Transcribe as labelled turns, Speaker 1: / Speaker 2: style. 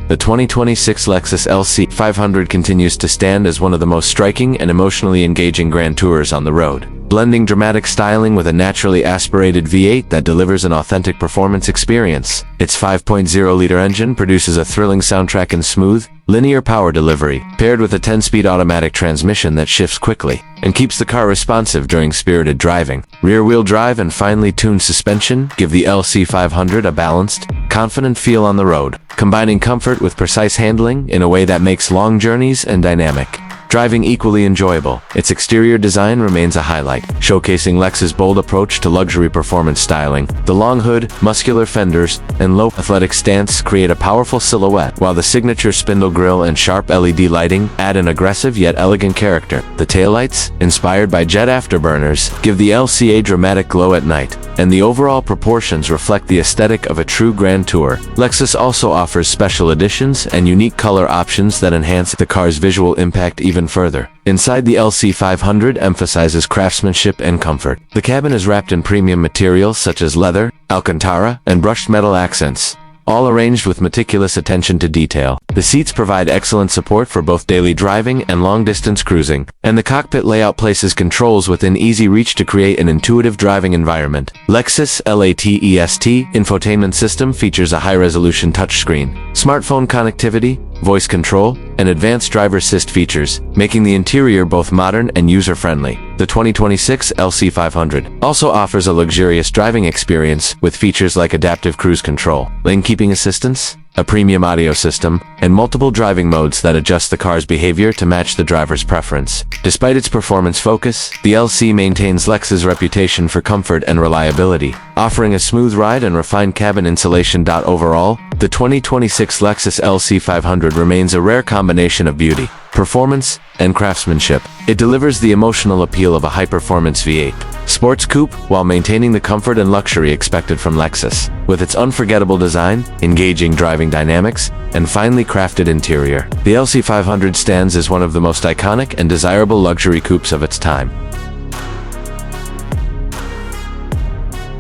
Speaker 1: The 2026 Lexus LC 500 continues to stand as one of the most striking and emotionally engaging grand tours on the road, blending dramatic styling with a naturally aspirated V8 that delivers an authentic performance experience. Its 5.0-liter engine produces a thrilling soundtrack and smooth, linear power delivery, paired with a 10-speed automatic transmission that shifts quickly and keeps the car responsive during spirited driving. Rear-wheel drive and finely tuned suspension give the LC 500 a balanced, confident feel on the road, combining comfort with precise handling in a way that makes long journeys and dynamic driving equally enjoyable. Its exterior design remains a highlight, showcasing Lexus' bold approach to luxury performance styling. The long hood, muscular fenders, and low athletic stance create a powerful silhouette, while the signature spindle grille and sharp LED lighting add an aggressive yet elegant character. The taillights, inspired by jet afterburners, give the LC a dramatic glow at night, and the overall proportions reflect the aesthetic of a true grand tour. Lexus also offers special editions and unique color options that enhance the car's visual impact even further. Inside, the LC 500 emphasizes craftsmanship and comfort. The cabin is wrapped in premium materials such as leather, Alcantara, and brushed metal accents, all arranged with meticulous attention to detail. The seats provide excellent support for both daily driving and long-distance cruising, and the cockpit layout places controls within easy reach to create an intuitive driving environment. Lexus LATEST infotainment system features a high-resolution touchscreen, smartphone connectivity, voice control, and advanced driver assist features, making the interior both modern and user-friendly. The 2026 LC 500 also offers a luxurious driving experience with features like adaptive cruise control, lane keeping assistance, a premium audio system, and multiple driving modes that adjust the car's behavior to match the driver's preference. Despite its performance focus, the LC maintains Lexus' reputation for comfort and reliability, offering a smooth ride and refined cabin insulation. Overall, the 2026 Lexus LC 500 remains a rare combination of beauty, performance, and craftsmanship. It delivers the emotional appeal of a high-performance V8 sports coupe while maintaining the comfort and luxury expected from Lexus. With its unforgettable design, engaging driving dynamics, and finely crafted interior, the LC 500 stands as one of the most iconic and desirable luxury coupes of its time.